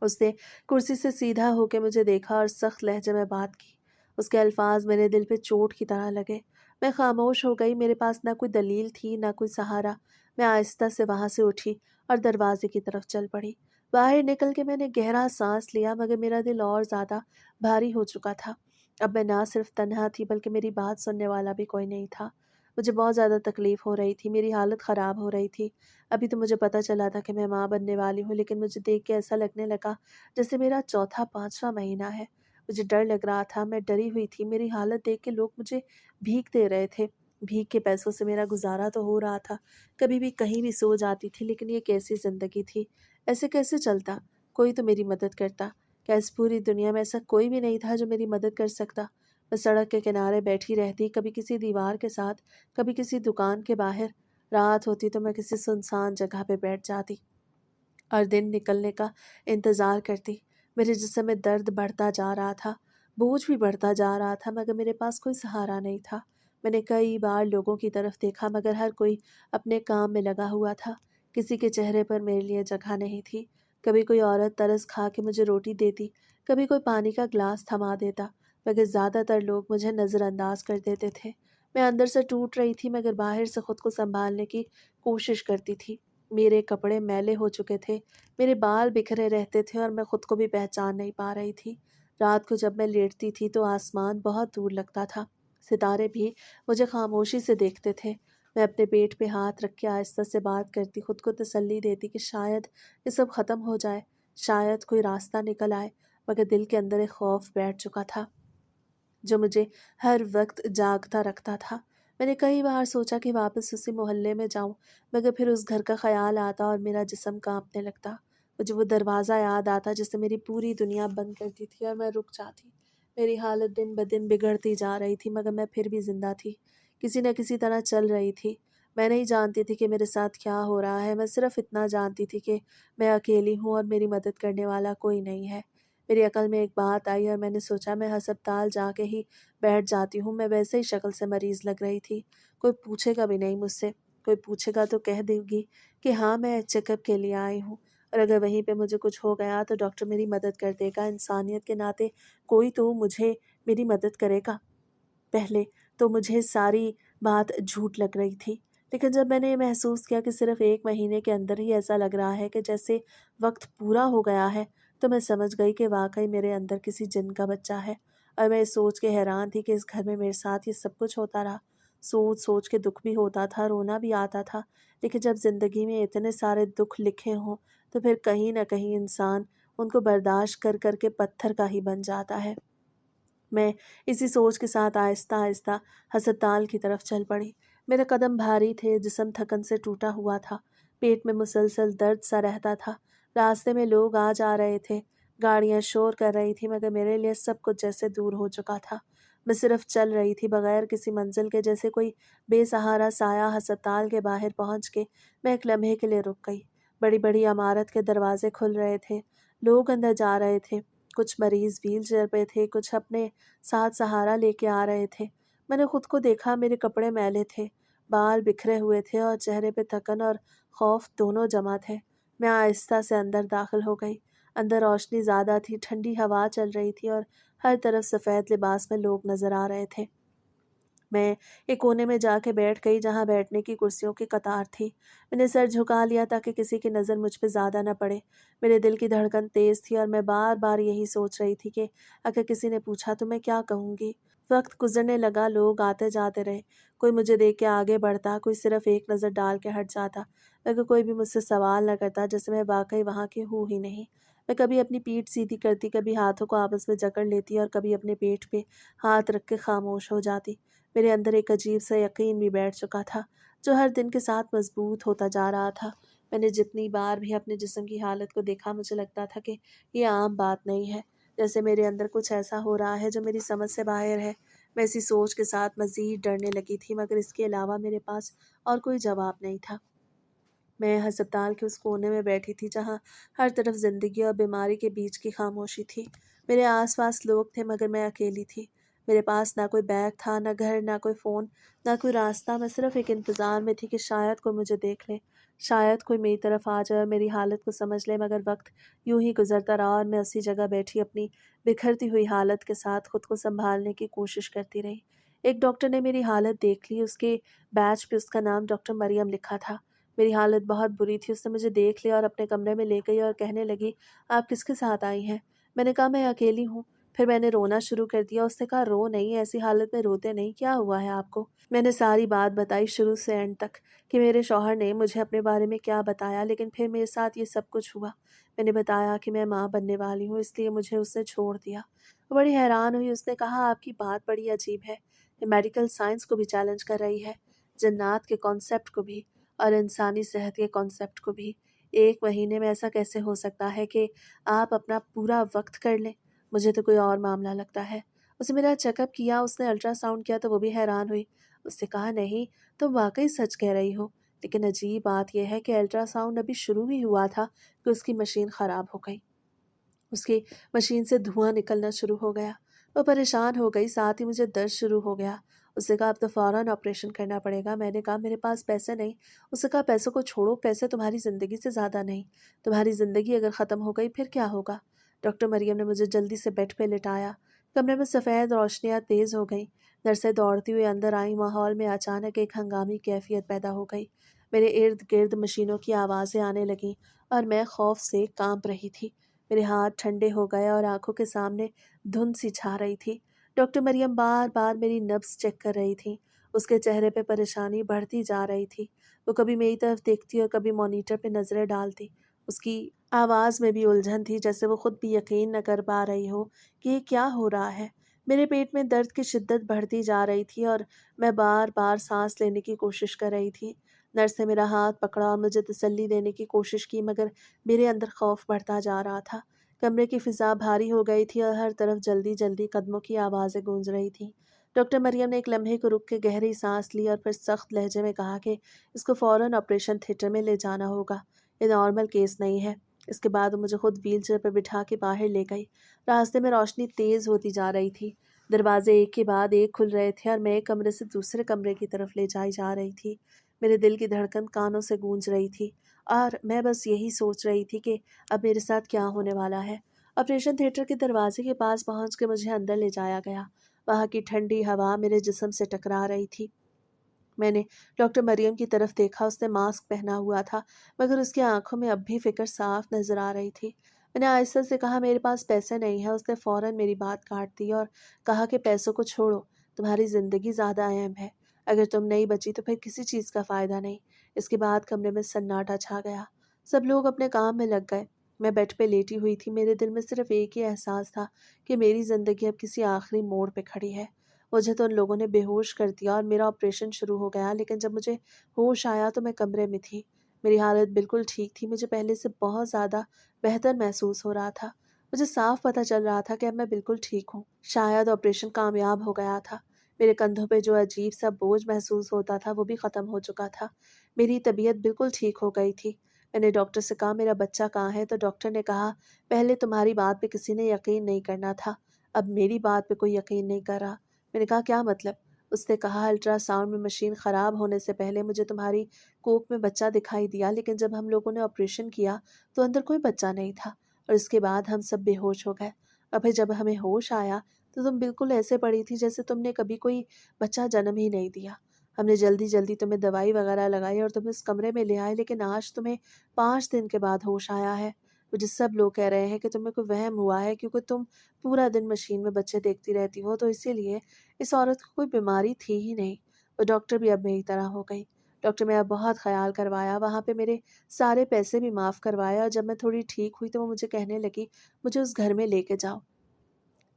उसने कुर्सी से सीधा होकर मुझे देखा और सख्त लहजे में बात की। उसके अल्फाज मेरे दिल पे चोट की तरह लगे। मैं खामोश हो गई। मेरे पास ना कोई दलील थी, ना कोई सहारा। मैं आहिस्ता से वहाँ से उठी और दरवाजे की तरफ चल पड़ी। बाहर निकल के मैंने गहरा सांस लिया, मगर मेरा दिल और ज़्यादा भारी हो चुका था। अब मैं ना सिर्फ तन्हा थी, बल्कि मेरी बात सुनने वाला भी कोई नहीं था। मुझे बहुत ज़्यादा तकलीफ़ हो रही थी, मेरी हालत ख़राब हो रही थी। अभी तो मुझे पता चला था कि मैं माँ बनने वाली हूँ, लेकिन मुझे देख के ऐसा लगने लगा जैसे मेरा चौथा पाँचवा महीना है। मुझे डर लग रहा था, मैं डरी हुई थी। मेरी हालत देख के लोग मुझे भीख दे रहे थे। भीख के पैसों से मेरा गुज़ारा तो हो रहा था। कभी भी कहीं भी सो जाती थी, लेकिन ये कैसी ज़िंदगी थी? ऐसे कैसे चलता? कोई तो मेरी मदद करता। क्या इस पूरी दुनिया में ऐसा कोई भी नहीं था जो मेरी मदद कर सकता? मैं सड़क के किनारे बैठी रहती, कभी किसी दीवार के साथ, कभी किसी दुकान के बाहर। रात होती तो मैं किसी सुनसान जगह पे बैठ जाती और दिन निकलने का इंतज़ार करती। मेरे जिस्म में दर्द बढ़ता जा रहा था, बोझ भी बढ़ता जा रहा था, मगर मेरे पास कोई सहारा नहीं था। मैंने कई बार लोगों की तरफ देखा, मगर हर कोई अपने काम में लगा हुआ था। किसी के चेहरे पर मेरे लिए जगह नहीं थी। कभी कोई औरत तरस खा के मुझे रोटी देती, कभी कोई पानी का ग्लास थमा देता, मगर ज़्यादातर लोग मुझे नज़रअंदाज कर देते थे। मैं अंदर से टूट रही थी, मगर बाहर से खुद को संभालने की कोशिश करती थी। मेरे कपड़े मैले हो चुके थे, मेरे बाल बिखरे रहते थे और मैं खुद को भी पहचान नहीं पा रही थी। रात को जब मैं लेटती थी तो आसमान बहुत दूर लगता था। सितारे भी मुझे खामोशी से देखते थे। मैं अपने पेट पे हाथ रख के आहिस्ता से बात करती, खुद को तसल्ली देती कि शायद ये सब ख़त्म हो जाए, शायद कोई रास्ता निकल आए। मगर दिल के अंदर एक खौफ बैठ चुका था जो मुझे हर वक्त जागता रखता था। मैंने कई बार सोचा कि वापस उसी मोहल्ले में जाऊं, मगर फिर उस घर का ख्याल आता और मेरा जिस्म कांपने लगता। मुझे वो दरवाज़ा याद आता जिससे मेरी पूरी दुनिया बंद करती थी और मैं रुक जाती। मेरी हालत दिन ब दिन बिगड़ती जा रही थी, मगर मैं फिर भी जिंदा थी, किसी न किसी तरह चल रही थी। मैं नहीं जानती थी कि मेरे साथ क्या हो रहा है, मैं सिर्फ इतना जानती थी कि मैं अकेली हूँ और मेरी मदद करने वाला कोई नहीं है। मेरी अकल में एक बात आई और मैंने सोचा मैं अस्पताल जाके ही बैठ जाती हूँ। मैं वैसे ही शक्ल से मरीज़ लग रही थी। कोई पूछेगा भी नहीं मुझसे। कोई पूछेगा तो कह दूँगी कि हाँ, मैं चेकअप के लिए आई हूँ, और अगर वहीं पे मुझे कुछ हो गया तो डॉक्टर मेरी मदद कर देगा। इंसानियत के नाते कोई तो मुझे मेरी मदद करेगा। पहले तो मुझे सारी बात झूठ लग रही थी, लेकिन जब मैंने ये महसूस किया कि सिर्फ़ 1 महीने के अंदर ही ऐसा लग रहा है कि जैसे वक़्त पूरा हो गया है, तो मैं समझ गई कि वाक़ई मेरे अंदर किसी जिन का बच्चा है। और मैं ये सोच के हैरान थी कि इस घर में मेरे साथ ये सब कुछ होता रहा। सोच-सोच के दुःख भी होता था, रोना भी आता था, लेकिन जब ज़िंदगी में इतने सारे दुःख लिखे हों, तो फिर कहीं न कहीं इंसान उनको बर्दाश्त कर के पत्थर का ही बन जाता है। मैं इसी सोच के साथ आहिस्ता-आहिस्ता अस्पताल की तरफ चल पड़ी। मेरे कदम भारी थे, जिस्म थकन से टूटा हुआ था, पेट में मुसलसल दर्द सा रहता था। रास्ते में लोग आ जा रहे थे, गाड़ियाँ शोर कर रही थी, मगर मेरे लिए सब कुछ जैसे दूर हो चुका था। मैं सिर्फ चल रही थी, बगैर किसी मंजिल के, जैसे कोई बेसहारा साया। अस्पताल के बाहर पहुँच के मैं एक लम्हे के लिए रुक गई। बड़ी-बड़ी इमारत के दरवाजे खुल रहे थे, लोग अंदर जा रहे थे। कुछ मरीज़ व्हीलचेयर पे थे, कुछ अपने साथ सहारा लेके आ रहे थे। मैंने खुद को देखा, मेरे कपड़े मैले थे, बाल बिखरे हुए थे और चेहरे पे थकन और खौफ दोनों जमा थे। मैं आहिस्ता से अंदर दाखिल हो गई। अंदर रोशनी ज़्यादा थी, ठंडी हवा चल रही थी और हर तरफ सफ़ेद लिबास में लोग नज़र आ रहे थे। मैं एक कोने में जाके बैठ गई जहाँ बैठने की कुर्सियों की कतार थी। मैंने सर झुका लिया ताकि किसी की नज़र मुझ पे ज़्यादा न पड़े। मेरे दिल की धड़कन तेज़ थी और मैं बार-बार यही सोच रही थी कि अगर किसी ने पूछा तो मैं क्या कहूँगी? वक़्त गुज़रने लगा, लोग आते-जाते रहे। कोई मुझे देख के आगे बढ़ता, कोई सिर्फ़ एक नज़र डाल के हट जाता। अगर कोई भी मुझसे सवाल ना करता, जैसे मैं वाक़ई वहाँ की हूँ ही नहीं। मैं कभी अपनी पीठ सीधी करती, कभी हाथों को आपस में जकड़ लेती और कभी अपने पेट पे हाथ रख के खामोश हो जाती। मेरे अंदर एक अजीब-सा यकीन भी बैठ चुका था, जो हर दिन के साथ मज़बूत होता जा रहा था। मैंने जितनी बार भी अपने जिस्म की हालत को देखा, मुझे लगता था कि ये आम बात नहीं है, जैसे मेरे अंदर कुछ ऐसा हो रहा है जो मेरी समझ से बाहर है। मैं इसी सोच के साथ मज़ीद डरने लगी थी, मगर इसके अलावा मेरे पास और कोई जवाब नहीं था। मैं अस्पताल के उस कोने में बैठी थी जहाँ हर तरफ ज़िंदगी और बीमारी के बीच की खामोशी थी। मेरे आसपास लोग थे, मगर मैं अकेली थी। मेरे पास ना कोई बैग था, ना घर, ना कोई फ़ोन, ना कोई रास्ता। मैं सिर्फ़ एक इंतज़ार में थी कि शायद कोई मुझे देख ले, शायद कोई मेरी तरफ आ जाए और मेरी हालत को समझ ले। मगर वक्त यूं ही गुजरता रहा और मैं उसी जगह बैठी अपनी बिखरती हुई हालत के साथ खुद को संभालने की कोशिश करती रही। एक डॉक्टर ने मेरी हालत देख ली। उसके बैच पे उसका नाम डॉक्टर मरियम लिखा था। मेरी हालत बहुत बुरी थी। उसने मुझे देख लिया और अपने कमरे में ले गई और कहने लगी, "आप किसके साथ आई हैं?" मैंने कहा, "मैं अकेली हूँ।" फिर मैंने रोना शुरू कर दिया। उसने कहा, "रो नहीं, ऐसी हालत में रोते नहीं, क्या हुआ है आपको?" मैंने सारी बात बताई शुरू से एंड तक कि मेरे शौहर ने मुझे अपने बारे में क्या बताया, लेकिन फिर मेरे साथ ये सब कुछ हुआ। मैंने बताया कि मैं माँ बनने वाली हूँ, इसलिए मुझे उसने छोड़ दिया। वो बड़ी हैरान हुई। उसने कहा, "आपकी बात बड़ी अजीब है। ये मेडिकल साइंस को भी चैलेंज कर रही है, जन्नत के कॉन्सेप्ट को भी और इंसानी सेहत के कॉन्सेप्ट को भी। 1 महीने में ऐसा कैसे हो सकता है कि आप अपना पूरा वक़्त कर लें? मुझे तो कोई और मामला लगता है।" उसने मेरा चेकअप किया, उसने अल्ट्रासाउंड किया तो वो भी हैरान हुई। उसने कहा, "नहीं, तुम वाक़ई सच कह रही हो।" लेकिन अजीब बात ये है कि अल्ट्रासाउंड अभी शुरू ही हुआ था कि उसकी मशीन ख़राब हो गई। उसकी मशीन से धुआँ निकलना शुरू हो गया। वो परेशान हो गई, साथ ही मुझे दर्द शुरू हो गया। उसने कहा, "अब तो फ़ौरन ऑपरेशन करना पड़ेगा।" मैंने कहा, "मेरे पास पैसे नहीं।" उसने कहा, "पैसों को छोड़ो, पैसे तुम्हारी ज़िंदगी से ज़्यादा नहीं। तुम्हारी ज़िंदगी अगर ख़त्म हो गई फिर क्या होगा?" डॉक्टर मरियम ने मुझे जल्दी से बेड पे लिटाया। कमरे में सफ़ेद रोशनियाँ तेज़ हो गईं। नर्सें दौड़ती हुई अंदर आईं। माहौल में अचानक एक हंगामी कैफ़ियत पैदा हो गई। मेरे इर्द-गिर्द मशीनों की आवाज़ें आने लगीं और मैं खौफ से काँप रही थी। मेरे हाथ ठंडे हो गए और आंखों के सामने धुंध सी छा रही थी। डॉक्टर मरियम बार-बार मेरी नब्ज़ चेक कर रही थीं। उसके चेहरे पे परेशानी बढ़ती जा रही थी। वो कभी मेरी तरफ देखती और कभी मॉनिटर पे नज़रें डालती। उसकी आवाज़ में भी उलझन थी, जैसे वो खुद भी यकीन न कर पा रही हो कि ये क्या हो रहा है। मेरे पेट में दर्द की शिद्दत बढ़ती जा रही थी और मैं बार-बार सांस लेने की कोशिश कर रही थी। नर्स ने मेरा हाथ पकड़ा और मुझे तसल्ली देने की कोशिश की, मगर मेरे अंदर खौफ बढ़ता जा रहा था। कमरे की फ़िज़ा भारी हो गई थी और हर तरफ जल्दी-जल्दी कदमों की आवाज़ें गूंज रही थीं। डॉक्टर मरियम ने एक लम्हे को रुक के गहरी सांस ली और फिर सख्त लहजे में कहा कि इसको फ़ौरन ऑपरेशन थिएटर में ले जाना होगा। ये नॉर्मल केस नहीं है। इसके बाद वो मुझे खुद व्हीलचेयर पर बिठा के बाहर ले गई। रास्ते में रोशनी तेज़ होती जा रही थी। दरवाजे एक के बाद एक खुल रहे थे और मैं एक कमरे से दूसरे कमरे की तरफ ले जाई जा रही थी। मेरे दिल की धड़कन कानों से गूंज रही थी और मैं बस यही सोच रही थी कि अब मेरे साथ क्या होने वाला है। ऑपरेशन थिएटर के दरवाजे के पास पहुंच के मुझे अंदर ले जाया गया। वहाँ की ठंडी हवा मेरे जिस्म से टकरा रही थी। मैंने डॉक्टर मरियम की तरफ देखा। उसने मास्क पहना हुआ था, मगर उसकी आंखों में अब भी फिक्र साफ नजर आ रही थी। मैंने आहिस्ता से कहा, "मेरे पास पैसे नहीं है।" उसने फौरन मेरी बात काट दी और कहा कि पैसों को छोड़ो, तुम्हारी ज़िंदगी ज़्यादा अहम है। अगर तुम नहीं बची तो फिर किसी चीज़ का फ़ायदा नहीं। इसके बाद कमरे में सन्नाटा छा गया। सब लोग अपने काम में लग गए। मैं बेड पे लेटी हुई थी। मेरे दिल में सिर्फ एक ही एहसास था कि मेरी ज़िंदगी अब किसी आखिरी मोड़ पे खड़ी है। मुझे तो उन लोगों ने बेहोश कर दिया और मेरा ऑपरेशन शुरू हो गया, लेकिन जब मुझे होश आया तो मैं कमरे में थी। मेरी हालत बिल्कुल ठीक थी। मुझे पहले से बहुत ज़्यादा बेहतर महसूस हो रहा था। मुझे साफ पता चल रहा था कि अब मैं बिल्कुल ठीक हूँ। शायद ऑपरेशन कामयाब हो गया था। मेरे कंधों पे जो अजीब सा बोझ महसूस होता था वो भी ख़त्म हो चुका था। मेरी तबीयत बिल्कुल ठीक हो गई थी। मैंने डॉक्टर से कहा, "मेरा बच्चा कहाँ है?" तो डॉक्टर ने कहा, "पहले तुम्हारी बात पे किसी ने यकीन नहीं करना था, अब मेरी बात पे कोई यकीन नहीं कर रहा।" मैंने कहा, "क्या मतलब?" उसने कहा, "अल्ट्रासाउंड में मशीन ख़राब होने से पहले मुझे तुम्हारी कोख में बच्चा दिखाई दिया, लेकिन जब हम लोगों ने ऑपरेशन किया तो अंदर कोई बच्चा नहीं था और इसके बाद हम सब बेहोश हो गए। और फिर जब हमें होश आया तो तुम बिल्कुल ऐसे पड़ी थी जैसे तुमने कभी कोई बच्चा जन्म ही नहीं दिया। हमने जल्दी-जल्दी तुम्हें दवाई वगैरह लगाई और तुम्हें इस कमरे में ले आए, लेकिन आज तुम्हें 5 दिन के बाद होश आया है। मुझे सब लोग कह रहे हैं कि तुम्हें कोई वहम हुआ है, क्योंकि तुम पूरा दिन मशीन में बच्चे देखती रहती हो, तो इसीलिए इस औरत को कोई बीमारी थी ही नहीं। वो डॉक्टर भी अब मेरी तरह हो गई। डॉक्टर मेरा बहुत ख़्याल करवाया, वहाँ पे मेरे सारे पैसे भी माफ़ करवाए और जब मैं थोड़ी ठीक हुई तो वो मुझे कहने लगी, मुझे उस घर में लेके जाओ।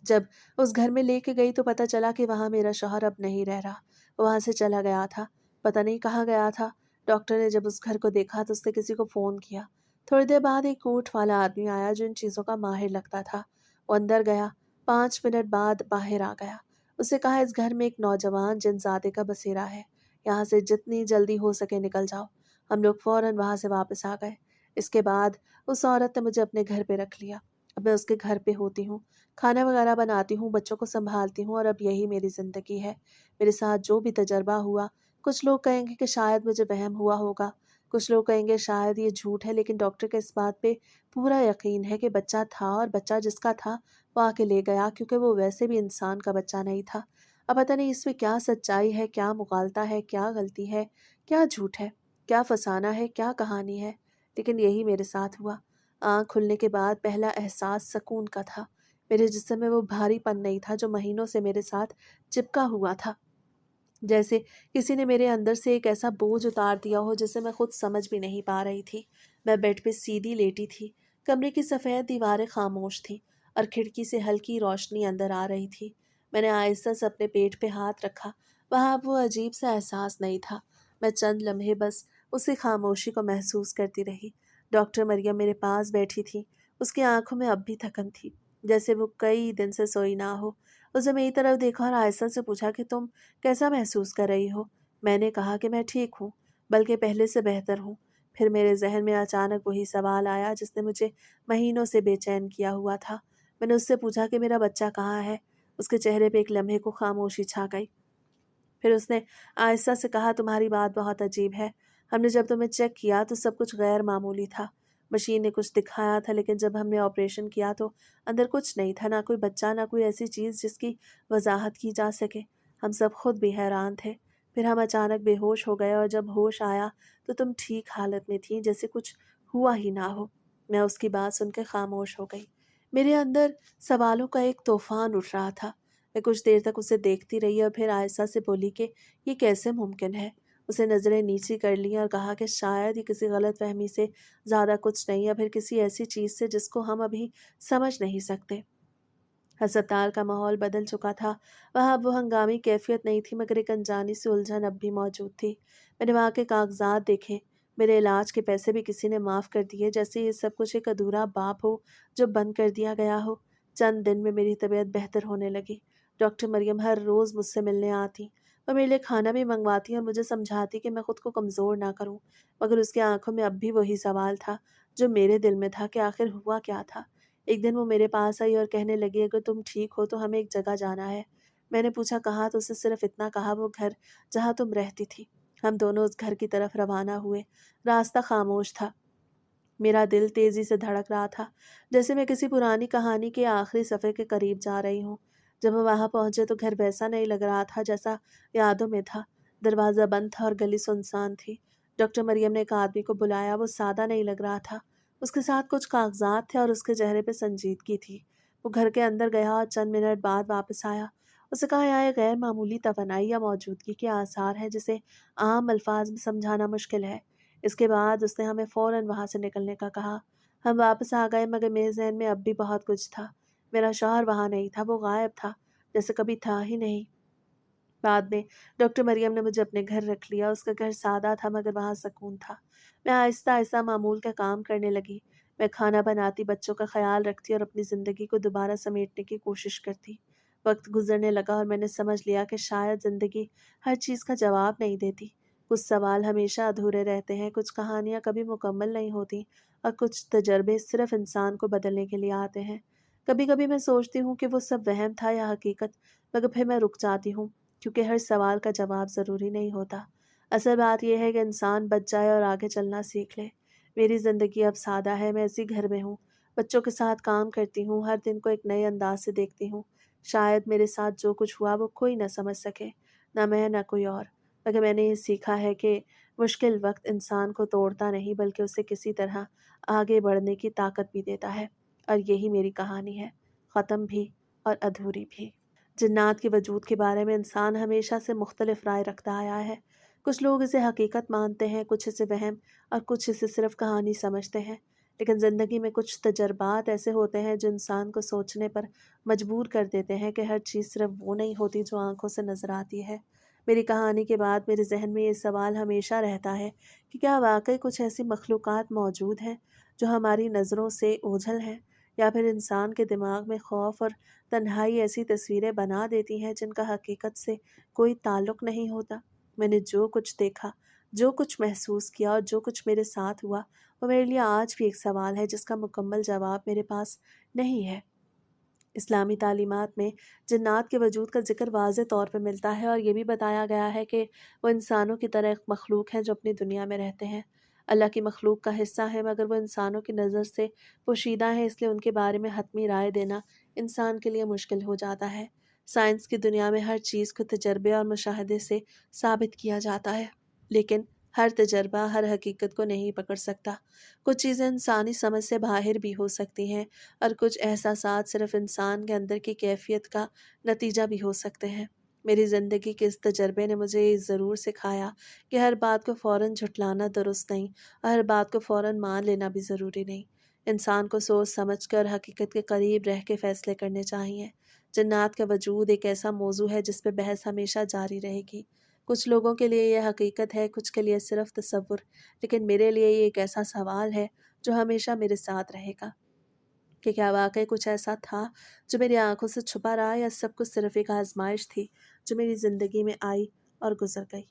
जब उस घर में लेके गई तो पता चला कि वहाँ मेरा शौहर अब नहीं रह रहा। वो वहाँ से चला गया था, पता नहीं कहाँ गया था। डॉक्टर ने जब उस घर को देखा तो उसने किसी को फ़ोन किया। थोड़ी देर बाद एक कोट वाला आदमी आया जो इन चीज़ों का माहिर लगता था। वो अंदर गया, 5 मिनट बाद बाहर आ गया। उसने कहा, इस घर में एक नौजवान जिनज़ादे का बसेरा है, यहाँ से जितनी जल्दी हो सके निकल जाओ। हम लोग फ़ौरन वहाँ से वापस आ गए। इसके बाद उस औरत ने मुझे अपने घर पे रख लिया। अब मैं उसके घर पे होती हूँ, खाना वगैरह बनाती हूँ, बच्चों को सँभालती हूँ और अब यही मेरी ज़िंदगी है। मेरे साथ जो भी तजुर्बा हुआ, कुछ लोग कहेंगे कि शायद मुझे वहम हुआ होगा, कुछ लोग कहेंगे शायद ये झूठ है, लेकिन डॉक्टर को इस बात पे पूरा यकीन है कि बच्चा था और बच्चा जिसका था, वो आके ले गया क्योंकि वो वैसे भी इंसान का बच्चा नहीं था। अब पता नहीं इसमें क्या सच्चाई है, क्या मुग़ालता है, क्या गलती है, क्या झूठ है, क्या फ़साना है, क्या कहानी है, लेकिन यही मेरे साथ हुआ। आँख खुलने के बाद पहला एहसास सकून का था। मेरे जिस्म में वो भारीपन नहीं था जो महीनों से मेरे साथ चिपका हुआ था। जैसे किसी ने मेरे अंदर से एक ऐसा बोझ उतार दिया हो जिसे मैं खुद समझ भी नहीं पा रही थी। मैं बेड पे सीधी लेटी थी। कमरे की सफ़ेद दीवारें खामोश थीं और खिड़की से हल्की रोशनी अंदर आ रही थी। मैंने आहिस्ता से अपने पेट पे हाथ रखा। वहाँ अब वो अजीब सा एहसास नहीं था। मैं चंद लम्हे बस उसी खामोशी को महसूस करती रही। डॉक्टर मरियम मेरे पास बैठी थी। उसकी आंखों में अब भी थकन थी, जैसे वो कई दिन से सोई ना हो। उसने मेरी तरफ देखा और आहिस्ता से पूछा कि तुम कैसा महसूस कर रही हो? मैंने कहा कि मैं ठीक हूँ, बल्कि पहले से बेहतर हूँ। फिर मेरे ज़हन में अचानक वही सवाल आया जिसने मुझे महीनों से बेचैन किया हुआ था। मैंने उससे पूछा कि मेरा बच्चा कहाँ है? उसके चेहरे पे एक लम्हे को खामोशी छा गई। फिर उसने आहिस्ता से कहा, तुम्हारी बात बहुत अजीब है। हमने जब तुम्हें चेक किया तो सब कुछ गैर मामूली था। मशीन ने कुछ दिखाया था, लेकिन जब हमने ऑपरेशन किया तो अंदर कुछ नहीं था, ना कोई बच्चा, ना कोई ऐसी चीज़ जिसकी वजाहत की जा सके। हम सब खुद भी हैरान थे। फिर हम अचानक बेहोश हो गए और जब होश आया तो तुम ठीक हालत में थी, जैसे कुछ हुआ ही ना हो। मैं उसकी बात सुनकर खामोश हो गई। मेरे अंदर सवालों का एक तूफान उठ रहा था। मैं कुछ देर तक उसे देखती रही और फिर आयशा से बोली कि ये कैसे मुमकिन है। उसे नज़रें नीची कर ली और कहा कि शायद ये किसी गलत फहमी से ज़्यादा कुछ नहीं, या फिर किसी ऐसी चीज़ से जिसको हम अभी समझ नहीं सकते। अस्पताल का माहौल बदल चुका था। वहाँ अब वो हंगामी कैफियत नहीं थी, मगर एक अनजानी सी उलझन अब भी मौजूद थी। मैंने वहाँ के कागजात देखे। मेरे इलाज के पैसे भी किसी ने माफ़ कर दिए, जैसे ये सब कुछ एक अधूरा बाप हो जो बंद कर दिया गया हो। चंद दिन में मेरी तबीयत बेहतर होने लगी। डॉक्टर मरियम हर रोज़ मुझसे मिलने आती और मेरे लिए खाना भी मंगवाती और मुझे समझाती कि मैं खुद को कमज़ोर ना करूँ। मगर उसकी आंखों में अब भी वही सवाल था जो मेरे दिल में था कि आखिर हुआ क्या था। एक दिन वो मेरे पास आई और कहने लगी, अगर तुम ठीक हो तो हमें एक जगह जाना है। मैंने पूछा कहाँ, तो उसने सिर्फ इतना कहा, वो घर जहाँ तुम रहती थी। हम दोनों उस घर की तरफ रवाना हुए। रास्ता खामोश था। मेरा दिल तेजी से धड़क रहा था, जैसे मैं किसी पुरानी कहानी के आखिरी सफ़े के करीब जा रही हूँ। जब हम वहाँ पहुँचे तो घर वैसा नहीं लग रहा था जैसा यादों में था। दरवाज़ा बंद था और गली सुनसान थी। डॉक्टर मरियम ने एक आदमी को बुलाया। वो सादा नहीं लग रहा था। उसके साथ कुछ कागजात थे और उसके चेहरे पे संजीदगी थी। वो घर के अंदर गया और चंद मिनट बाद वापस आया। उसने कहा, यहाँ एक गैर मामूली तवानाई या मौजूदगी के आसार हैं जिसे आम अल्फाज में समझाना मुश्किल है। इसके बाद उसने हमें फ़ौरन वहाँ से निकलने का कहा। हम वापस आ गए, मगर मेरे ज़हन में अब भी बहुत कुछ था। मेरा शौहर वहाँ नहीं था, वो गायब था, जैसे कभी था ही नहीं। बाद में डॉक्टर मरियम ने मुझे अपने घर रख लिया। उसका घर सादा था, मगर वहाँ सुकून था। मैं आहिस्ता आहिस्ता मामूल का काम करने लगी। मैं खाना बनाती, बच्चों का ख्याल रखती और अपनी ज़िंदगी को दोबारा समेटने की कोशिश करती। वक्त गुजरने लगा और मैंने समझ लिया कि शायद ज़िंदगी हर चीज़ का जवाब नहीं देती। कुछ सवाल हमेशा अधूरे रहते हैं, कुछ कहानियाँ कभी मुकम्मल नहीं होती और कुछ तजर्बे सिर्फ इंसान को बदलने के लिए आते हैं। कभी कभी मैं सोचती हूँ कि वो सब वहम था या हकीकत, मगर फिर मैं रुक जाती हूँ, क्योंकि हर सवाल का जवाब ज़रूरी नहीं होता। असल बात यह है कि इंसान बच जाए और आगे चलना सीख ले। मेरी ज़िंदगी अब सादा है। मैं इसी घर में हूँ, बच्चों के साथ काम करती हूँ, हर दिन को एक नए अंदाज से देखती हूँ। शायद मेरे साथ जो कुछ हुआ वो कोई ना समझ सके, ना मैं ना कोई और, मगर मैंने ये सीखा है कि मुश्किल वक्त इंसान को तोड़ता नहीं, बल्कि उसे किसी तरह आगे बढ़ने की ताकत भी देता है। और यही मेरी कहानी है, ख़त्म भी और अधूरी भी। जिन्नात के वजूद के बारे में इंसान हमेशा से मुख्तलिफ राय रखता आया है। कुछ लोग इसे हकीकत मानते हैं, कुछ इसे वहम और कुछ इसे सिर्फ कहानी समझते हैं। लेकिन ज़िंदगी में कुछ तजर्बात ऐसे होते हैं जो इंसान को सोचने पर मजबूर कर देते हैं कि हर चीज़ सिर्फ वो नहीं होती जो आंखों से नज़र आती है। मेरी कहानी के बाद मेरे जहन में ये सवाल हमेशा रहता है कि क्या वाकई कुछ ऐसी मखलूक़ात मौजूद हैं जो हमारी नज़रों से ओझल हैं, या फिर इंसान के दिमाग में खौफ और तन्हाई ऐसी तस्वीरें बना देती हैं जिनका हकीकत से कोई ताल्लुक़ नहीं होता। मैंने जो कुछ देखा, जो कुछ महसूस किया और जो कुछ मेरे साथ हुआ, वो मेरे लिए आज भी एक सवाल है जिसका मुकम्मल जवाब मेरे पास नहीं है। इस्लामी तालीमात में जिन्नात के वजूद का ज़िक्र वाज़ेह तौर पे मिलता है और ये भी बताया गया है कि वो इंसानों की तरह एक मखलूक है जो अपनी दुनिया में रहते हैं। अल्लाह की मखलूक का हिस्सा है, मगर वो इंसानों की नज़र से पोशीदा है, इसलिए उनके बारे में हतमी राय देना इंसान के लिए मुश्किल हो जाता है। साइंस की दुनिया में हर चीज़ को तजर्बे और मुशाहदे से साबित किया जाता है, लेकिन हर तजर्बा हर हकीकत को नहीं पकड़ सकता। कुछ चीज़ें इंसानी समझ से बाहर भी हो सकती हैं और कुछ एहसासात सिर्फ इंसान के अंदर की कैफियत का नतीजा भी हो सकते हैं। मेरी ज़िंदगी के इस तजर्बे ने मुझे ये ज़रूर सिखाया कि हर बात को फ़ौरन झुठलाना दुरुस्त नहीं और हर बात को फ़ौरन मान लेना भी ज़रूरी नहीं। इंसान को सोच समझ कर हकीकत के करीब रह के फ़ैसले करने चाहिए। जन्नात का वजूद एक ऐसा मौजू है जिस पे बहस हमेशा जारी रहेगी। कुछ लोगों के लिए यह हकीकत है, कुछ के लिए सिर्फ तसव्वुर, लेकिन मेरे लिए ये एक ऐसा सवाल है जो हमेशा मेरे साथ रहेगा कि क्या वाक़ई कुछ ऐसा था जो मेरी आँखों से छुपा रहा, या सब कुछ सिर्फ़ एक आज़माइश थी जो मेरी ज़िंदगी में आई और गुज़र गई।